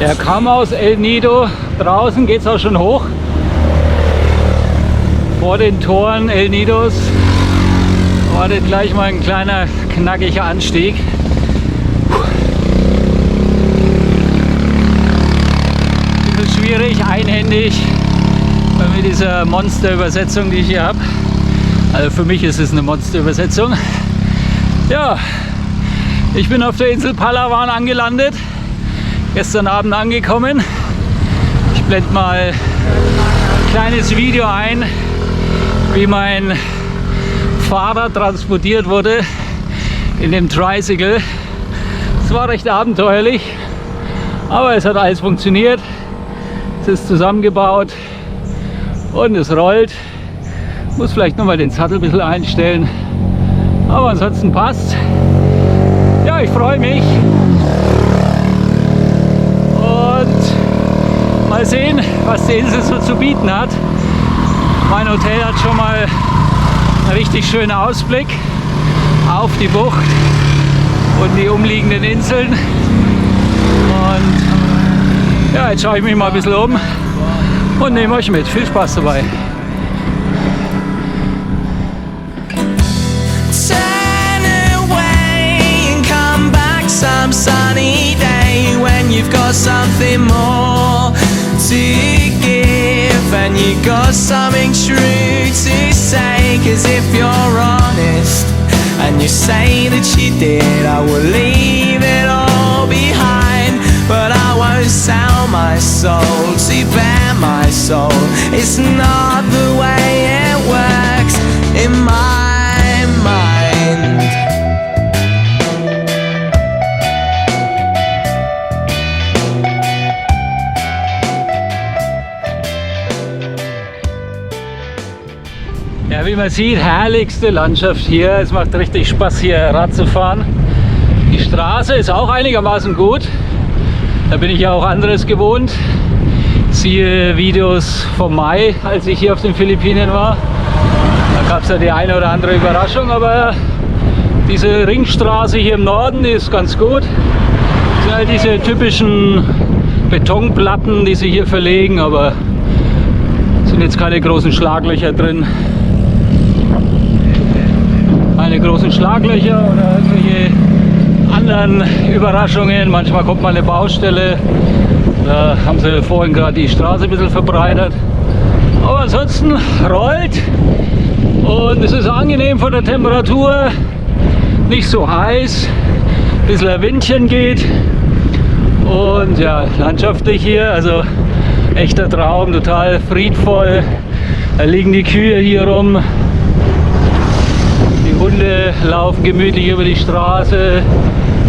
Er kam aus El Nido. Draußen geht es auch schon hoch. Vor den Toren El Nidos wartet gleich mal ein kleiner knackiger Anstieg. Das ist schwierig, einhändig, mit dieser Monsterübersetzung, die ich hier habe. Also für mich ist es eine Monsterübersetzung. Ja, ich bin auf der Insel Palawan angelandet. Gestern Abend angekommen. Ich blende mal ein kleines Video ein, wie mein Fahrrad transportiert wurde in dem Tricycle. Es war recht abenteuerlich, aber es hat alles funktioniert. Es ist zusammengebaut und es rollt. Muss vielleicht noch mal den Sattel ein bisschen einstellen, aber ansonsten passt. Ja, ich freue mich und mal sehen, was die Insel so zu bieten hat. Mein Hotel hat schon mal einen richtig schönen Ausblick auf die Bucht und die umliegenden Inseln. Und ja, jetzt schaue ich mich mal ein bisschen um und nehme euch mit. Viel Spaß dabei. Some sunny day when you've got something more to give and you got something true to say. Cause if you're honest and you say that you did, I will leave it all behind. But I won't sell my soul to bear my soul. It's not the way it works in my mind. Ja, wie man sieht, herrlichste Landschaft hier. Es macht richtig Spaß, hier Rad zu fahren. Die Straße ist auch einigermaßen gut. Da bin ich ja auch anderes gewohnt. Siehe Videos vom Mai, als ich hier auf den Philippinen war. Da gab es ja die eine oder andere Überraschung, aber diese Ringstraße hier im Norden, die ist ganz gut. Das sind halt diese typischen Betonplatten, die sie hier verlegen, aber es sind jetzt keine großen Schlaglöcher drin. Keine großen Schlaglöcher oder irgendwelche anderen Überraschungen. Manchmal kommt mal eine Baustelle. Da haben sie vorhin gerade die Straße ein bisschen verbreitert. Aber ansonsten rollt und es ist angenehm von der Temperatur. Nicht so heiß. Ein bisschen ein Windchen geht. Und ja, landschaftlich hier, also echter Traum, total friedvoll. Da liegen die Kühe hier rum. Die Hunde laufen gemütlich über die Straße.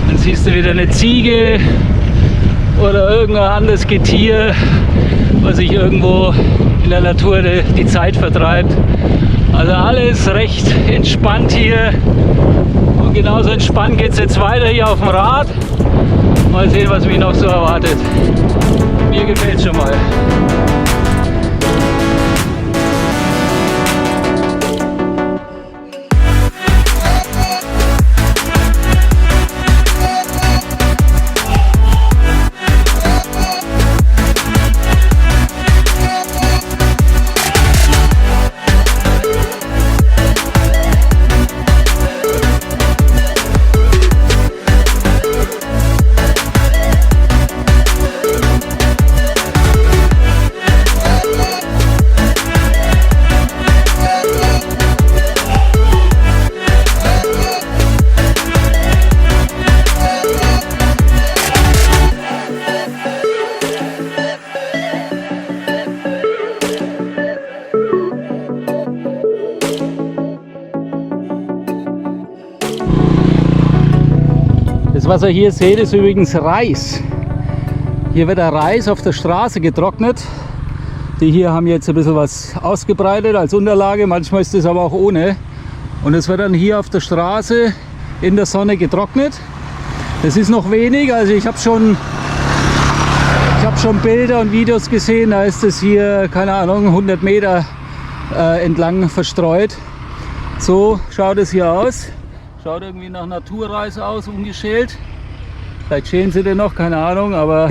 Dann siehst du wieder eine Ziege oder irgendein anderes Getier, was sich irgendwo in der Natur die Zeit vertreibt. Also alles recht entspannt hier. Und genauso entspannt geht es jetzt weiter hier auf dem Rad. Mal sehen, was mich noch so erwartet. Mir gefällt es schon mal. Das, was ihr hier seht, ist übrigens Reis. Hier wird der Reis auf der Straße getrocknet. Die hier haben jetzt ein bisschen was ausgebreitet als Unterlage, manchmal ist das aber auch ohne. Und es wird dann hier auf der Straße in der Sonne getrocknet. Das ist noch wenig, also ich habe schon Bilder und Videos gesehen, da ist es hier, keine Ahnung, 100 Meter entlang verstreut. So schaut es hier aus. Schaut irgendwie nach Naturreis aus, ungeschält. Vielleicht schälen sie den noch, keine Ahnung, aber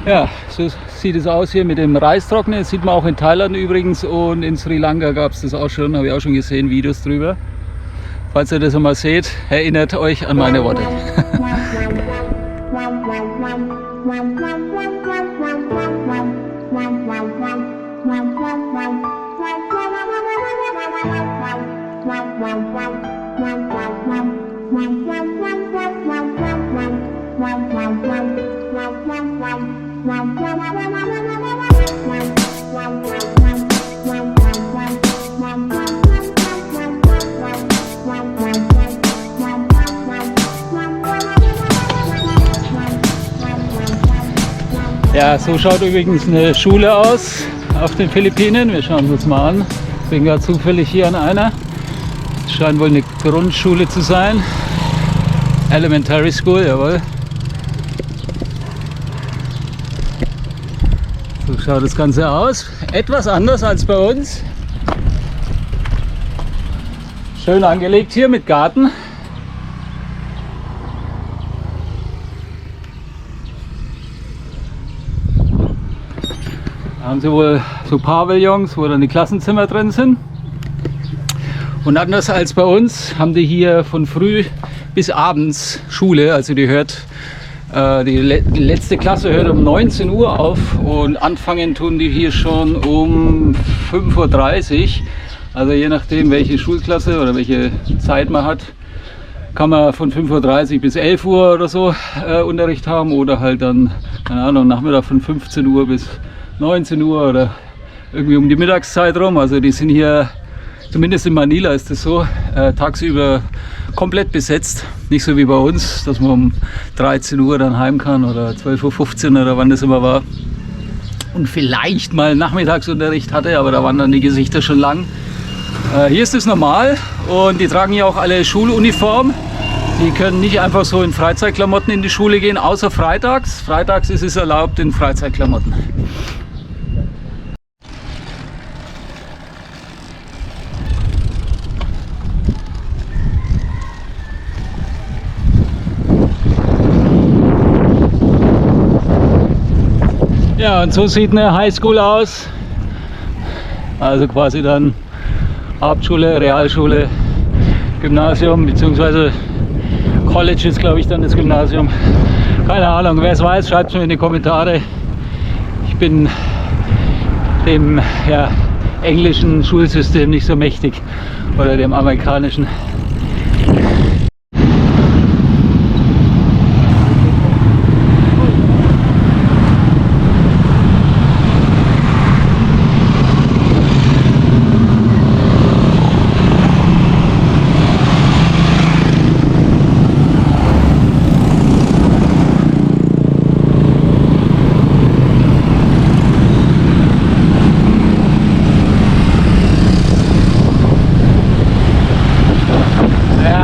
Ja, so sieht es aus hier mit dem Reistrocknen. Das sieht man auch in Thailand übrigens, und in Sri Lanka gab es das auch schon, habe ich auch schon gesehen, Videos drüber. Falls ihr das einmal seht, erinnert euch an meine Worte. Ja, so schaut übrigens eine Schule aus auf den Philippinen. Wir schauen uns mal an. Ich bin gerade zufällig hier an einer. Es scheint wohl eine Grundschule zu sein. Elementary School, jawohl. So schaut das Ganze aus. Etwas anders als bei uns. Schön angelegt hier mit Garten. Da haben sie wohl so Pavillons, wo dann die Klassenzimmer drin sind. Und anders als bei uns haben die hier von früh bis abends Schule. Also die letzte Klasse hört um 19 Uhr auf und anfangen tun die hier schon um 5:30 Uhr. Also je nachdem, welche Schulklasse oder welche Zeit man hat, kann man von 5:30 Uhr bis 11 Uhr oder so Unterricht haben, oder halt dann, keine Ahnung, Nachmittag von 15 Uhr bis 19 Uhr oder irgendwie um die Mittagszeit rum. Also die sind hier, zumindest in Manila ist es so, tagsüber komplett besetzt. Nicht so wie bei uns, dass man um 13 Uhr dann heim kann oder 12:15 Uhr oder wann das immer war. Und vielleicht mal Nachmittagsunterricht hatte, aber da waren dann die Gesichter schon lang. Hier ist es normal, und die tragen ja auch alle Schuluniform. Die können nicht einfach so in Freizeitklamotten in die Schule gehen, außer freitags. Freitags ist es erlaubt in Freizeitklamotten. Ja, und so sieht eine Highschool aus. Also quasi dann Hauptschule, Realschule, Gymnasium, beziehungsweise College ist, glaube ich, dann das Gymnasium. Keine Ahnung, wer es weiß, schreibt es mir in die Kommentare. Ich bin dem englischen Schulsystem nicht so mächtig, oder dem amerikanischen.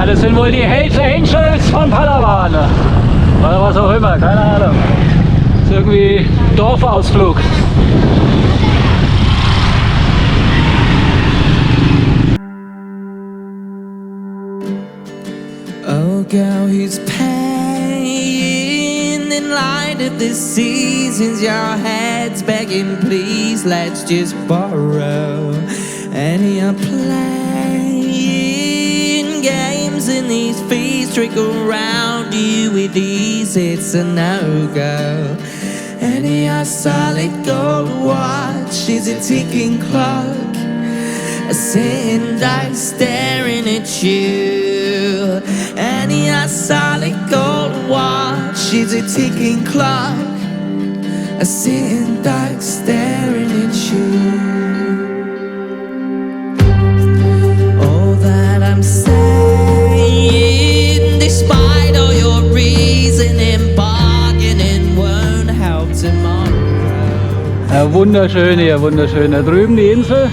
Das sind wohl die Hells Angels von Palawan. Oder was auch immer, keine Ahnung. Das ist irgendwie Dorfausflug. Oh girl, who's paying in light of the seasons? Your head's begging, please, let's just borrow. And you're playing games and these fees trickle around you with ease. It's a no-go. And your solid gold watch is a ticking clock, sitting dark staring at you. And your solid gold watch is a ticking clock, sitting dark staring at you. All that I'm saying, despite all your reasoning, bargaining won't help tomorrow. Ja, wunderschön hier, wunderschön. Da drüben die Insel.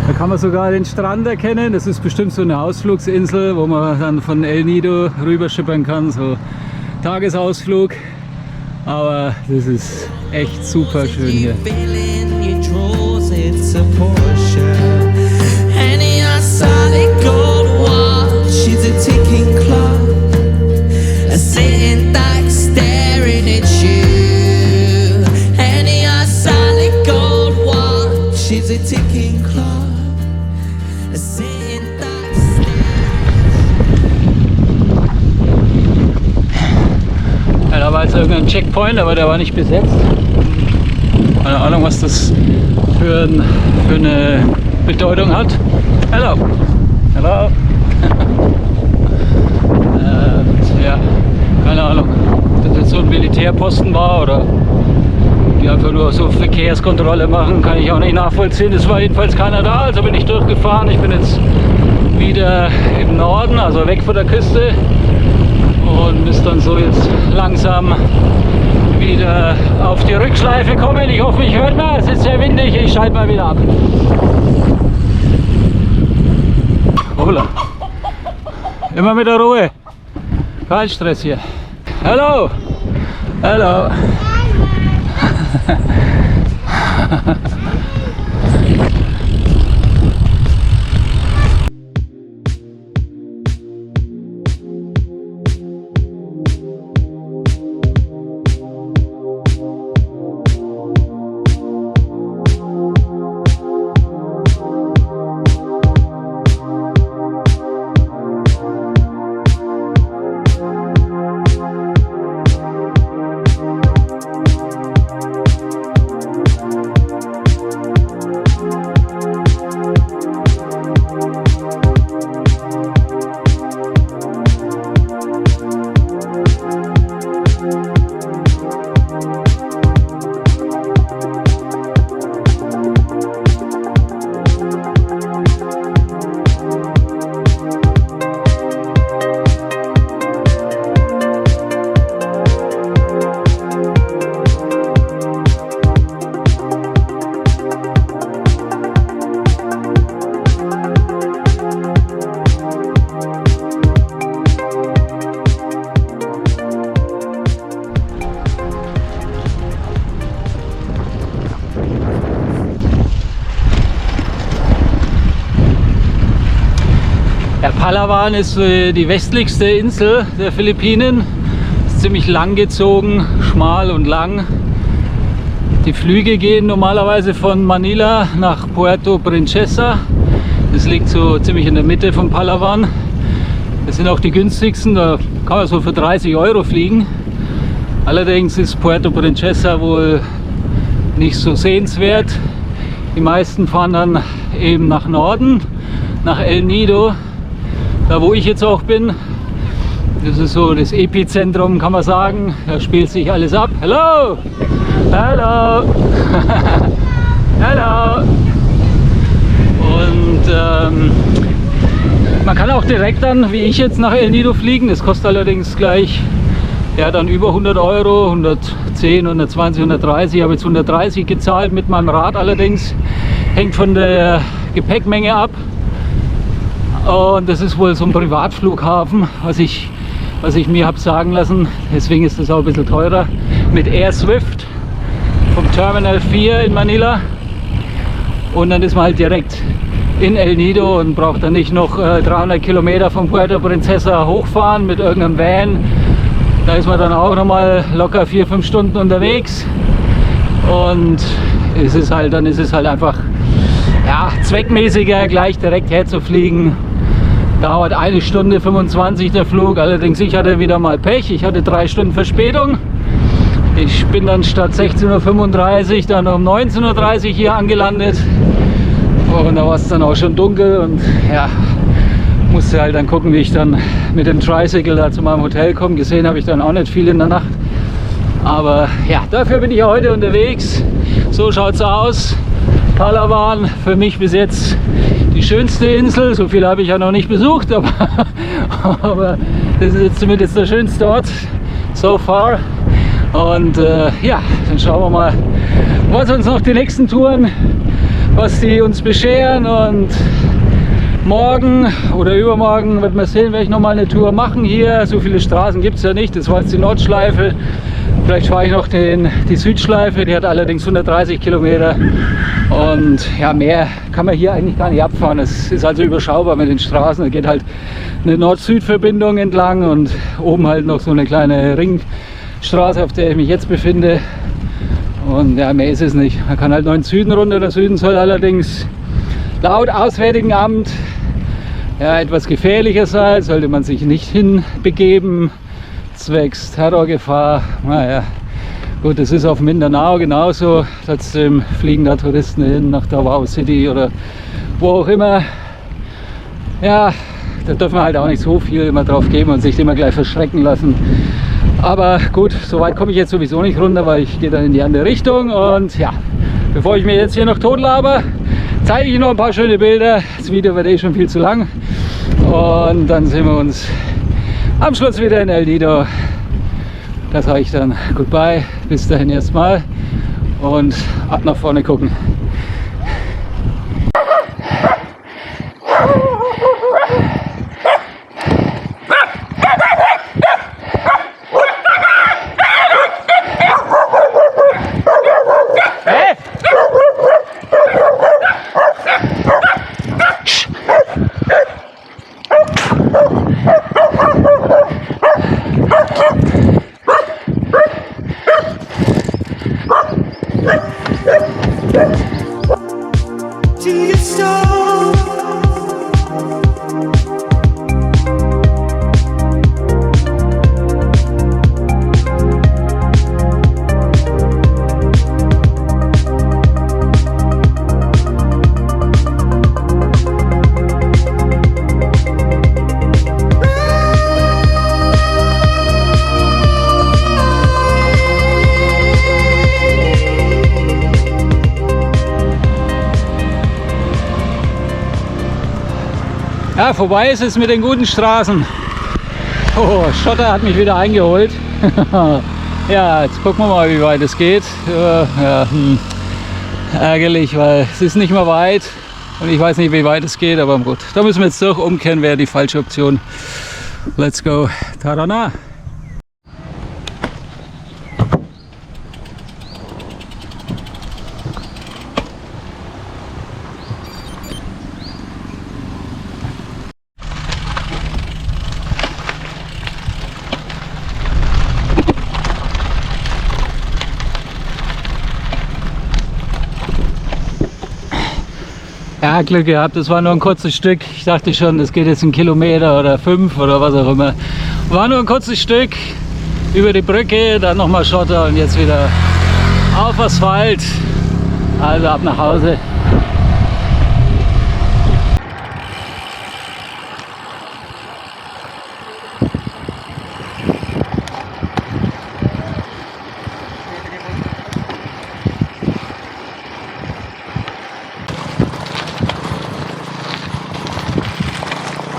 Da kann man sogar den Strand erkennen. Das ist bestimmt so eine Ausflugsinsel, wo man dann von El Nido rüberschippern kann. So Tagesausflug. Aber das ist echt super schön hier. is a ticking clock, a sitting Ja, da war jetzt irgendein Checkpoint, aber der war nicht besetzt. Keine Ahnung, was das für eine Bedeutung hat. Hello. Hello. Ja, keine Ahnung, ob das jetzt so ein Militärposten war oder die einfach nur so Verkehrskontrolle machen, kann ich auch nicht nachvollziehen. Es war jedenfalls keiner da, also bin ich durchgefahren. Ich bin jetzt wieder im Norden, also weg von der Küste und muss dann so jetzt langsam wieder auf die Rückschleife kommen. Ich hoffe, mich hört man. Es ist sehr windig, ich schalte mal wieder ab. Hoppla. Immer mit der Ruhe. Kein Stress hier. Hallo. Hallo. Palawan ist die westlichste Insel der Philippinen. Ist ziemlich lang gezogen, schmal und lang. Die Flüge gehen normalerweise von Manila nach Puerto Princesa. Das liegt so ziemlich in der Mitte von Palawan. Das sind auch die günstigsten, da kann man so für 30 € fliegen. Allerdings ist Puerto Princesa wohl nicht so sehenswert. Die meisten fahren dann eben nach Norden, nach El Nido. Da wo ich jetzt auch bin, das ist so das Epizentrum, kann man sagen. Da spielt sich alles ab. Hallo! Hallo! Hallo! Und man kann auch direkt dann, wie ich jetzt, nach El Nido fliegen. Das kostet allerdings gleich ja, dann über 100 €, 110, 120, 130. Ich habe jetzt 130 gezahlt mit meinem Rad allerdings. Hängt von der Gepäckmenge ab. Und das ist wohl so ein Privatflughafen, was ich mir habe sagen lassen. Deswegen ist das auch ein bisschen teurer. Mit Air Swift vom Terminal 4 in Manila. Und dann ist man halt direkt in El Nido und braucht dann nicht noch 300 Kilometer von Puerto Princesa hochfahren mit irgendeinem Van. Da ist man dann auch nochmal locker 4-5 Stunden unterwegs. Und dann ist es halt einfach ja, zweckmäßiger, gleich direkt herzufliegen. Dauert 1 Stunde 25 der Flug, allerdings ich hatte wieder mal Pech. Ich hatte 3 Stunden Verspätung. Ich bin dann statt 16:35 Uhr dann um 19:30 Uhr hier angelandet. Und da war es dann auch schon dunkel und ja, musste halt dann gucken, wie ich dann mit dem Tricycle da zu meinem Hotel komme. Gesehen habe ich dann auch nicht viel in der Nacht. Aber ja, dafür bin ich ja heute unterwegs. So schaut es aus. Palawan für mich bis jetzt die schönste Insel. So viel habe ich ja noch nicht besucht, aber das ist jetzt zumindest der schönste Ort so far. Und ja, dann schauen wir mal, was uns noch die nächsten Touren, was die uns bescheren. Und morgen oder übermorgen wird man sehen, werde ich noch mal eine Tour machen hier. So viele Straßen gibt es ja nicht. Das war jetzt die Nordschleife. Vielleicht fahre ich noch die Südschleife, die hat allerdings 130 Kilometer. Und ja, mehr kann man hier eigentlich gar nicht abfahren. Es ist also überschaubar mit den Straßen. Da geht halt eine Nord-Süd-Verbindung entlang und oben halt noch so eine kleine Ringstraße, auf der ich mich jetzt befinde. Und ja, mehr ist es nicht. Man kann halt noch in den Süden runter. Der Süden soll allerdings laut Auswärtigen Amt ja, etwas gefährlicher sein. Sollte man sich nicht hinbegeben, zwecks Terrorgefahr. Naja, gut, das ist auf Mindanao genauso. Trotzdem fliegen da Touristen hin nach Davao City oder wo auch immer. Ja, da dürfen wir halt auch nicht so viel immer drauf geben und sich immer gleich verschrecken lassen. Aber gut, so weit komme ich jetzt sowieso nicht runter, weil ich gehe dann in die andere Richtung. Und ja, bevor ich mir jetzt hier noch totlaber, zeige ich noch ein paar schöne Bilder. Das Video wird eh schon viel zu lang. Und dann sehen wir uns am Schluss wieder in El Nido. Da sage ich dann Goodbye, bis dahin erstmal und ab nach vorne gucken. Ja, vorbei ist es mit den guten Straßen. Oh, Schotter hat mich wieder eingeholt. Ja, jetzt gucken wir mal, wie weit es geht. Ja, ärgerlich, weil es ist nicht mehr weit und ich weiß nicht, wie weit es geht, aber gut. Da müssen wir jetzt durch. Umkehren wäre die falsche Option. Let's go. Tarana. Ja, Glück gehabt, das war nur ein kurzes Stück. Ich dachte schon, das geht jetzt 1 Kilometer oder 5 oder was auch immer. War nur ein kurzes Stück über die Brücke, dann nochmal Schotter und jetzt wieder auf Asphalt. Also ab nach Hause.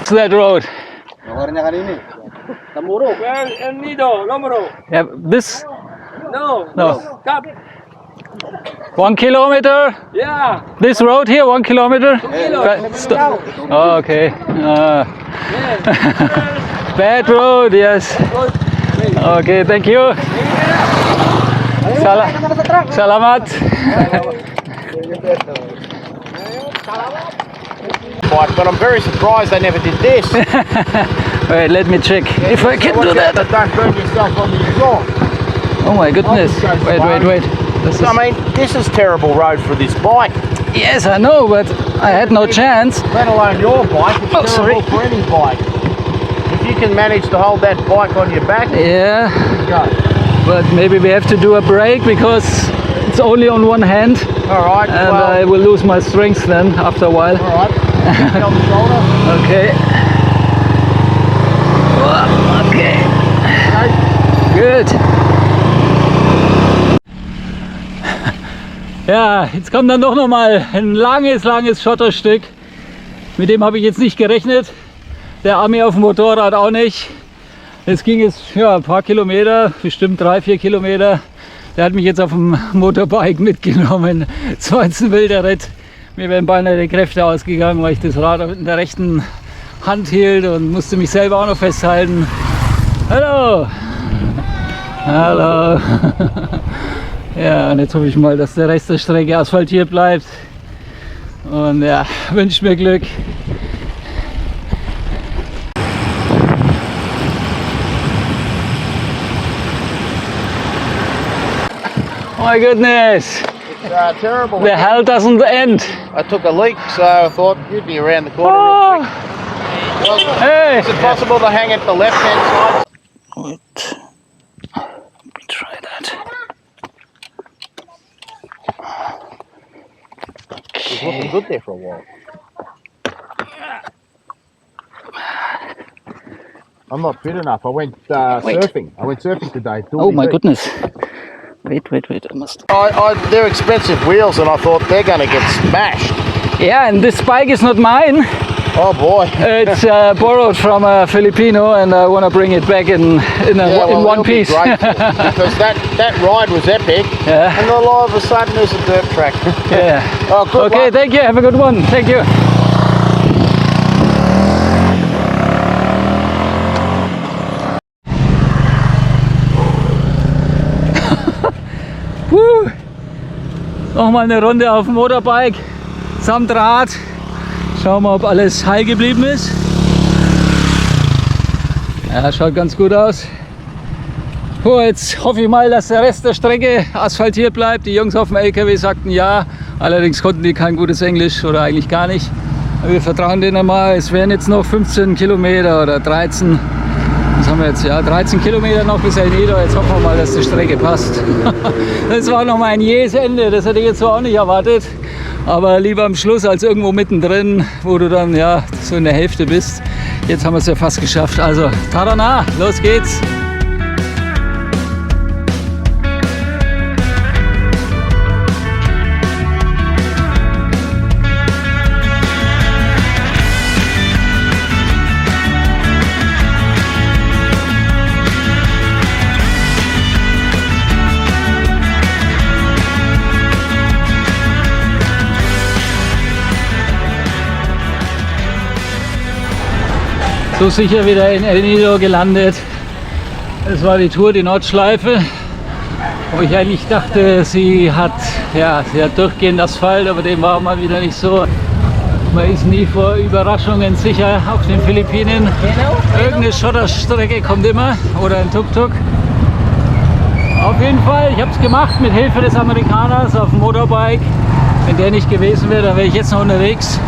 That road. Luarnya kan ini. Tamuro. Well, El Nido, Lomoro. Yeah, this. No. No. Cap. 1 kilometer. Yeah. This road here, 1 kilometer. Kilo. Oh, okay. Bad road, yes. Okay, thank you. Salamat. But I'm very surprised they never did this. Wait, let me check if I can do that. Don't burn yourself on the exhaust. Oh my goodness. Wait. This I mean, this is terrible road for this bike, Yes, I know, but I had no chance. let alone your bike. It's Oh, sorry. terrible for any bike. If you can manage to hold that bike on your back, Yeah, go. but maybe we have to do a break because it's only on one hand All right, and well, I will lose my strength then after a while. all right. Kick me on the shoulder. Okay. Okay. Good. Ja, jetzt kommt dann doch noch mal ein langes Schotterstück. Mit dem habe ich jetzt nicht gerechnet. Der Ami auf dem Motorrad auch nicht. Es ging jetzt ja, ein paar Kilometer, bestimmt 3-4 Kilometer. Der hat mich jetzt auf dem Motorbike mitgenommen. Es war jetzt ein wilder Ritt. Mir wären beinahe die Kräfte ausgegangen, weil ich das Rad in der rechten Hand hielt und musste mich selber auch noch festhalten. Hallo! Hallo! Ja, und jetzt hoffe ich mal, dass der Rest der Strecke asphaltiert bleibt. Und ja, wünscht mir Glück. My goodness. It's terrible. The hell doesn't end. I took a leak, so I thought you'd be around the corner real quick. Oh, hey. Is it possible to hang it the left-hand side? Wait. Let me try that. It's looking good there for a while. I'm not fit enough. I went surfing. I went surfing today. Oh my goodness. Wait, I must. They're expensive wheels, and I thought they're going to get smashed. Yeah, and this bike is not mine. Oh boy. It's borrowed from a Filipino, and I want to bring it back in one it'll be piece. great because that ride was epic, Yeah. and all of a sudden there's a dirt track. Yeah. Oh, good Okay, luck. thank you. Have a good one. Thank you. Nochmal eine Runde auf dem Motorbike samt Rad. Schauen wir, ob alles heil geblieben ist. Ja, schaut ganz gut aus. Puh, jetzt hoffe ich mal, dass der Rest der Strecke asphaltiert bleibt. Die Jungs auf dem LKW sagten ja, allerdings konnten die kein gutes Englisch oder eigentlich gar nicht. Wir vertrauen denen mal, es wären jetzt noch 15 Kilometer oder 13. Was haben wir jetzt? Ja, 13 Kilometer noch bis El Nido. Jetzt hoffen wir mal, dass die Strecke passt. Das war noch mal ein jähes Ende, das hätte ich jetzt so auch nicht erwartet. Aber lieber am Schluss als irgendwo mittendrin, wo du dann ja so in der Hälfte bist. Jetzt haben wir es ja fast geschafft. Also, Tarana, los geht's! So sicher wieder in El Nido gelandet. Es war die Tour, die Nordschleife, wo ich eigentlich dachte, sie hat durchgehend Asphalt, aber dem war mal wieder nicht so. Man ist nie vor Überraschungen sicher auf den Philippinen. Irgendeine Schotterstrecke kommt immer oder ein Tuk-Tuk. Auf jeden Fall, ich habe es gemacht mit Hilfe des Amerikaners auf dem Motorbike. Wenn der nicht gewesen wäre, dann wäre ich jetzt noch unterwegs.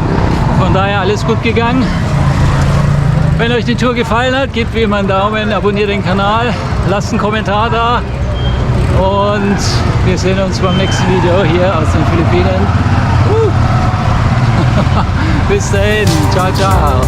Von daher alles gut gegangen. Wenn euch die Tour gefallen hat, gebt wie immer einen Daumen, abonniert den Kanal, lasst einen Kommentar da und wir sehen uns beim nächsten Video hier aus den Philippinen. Bis dahin, ciao, ciao.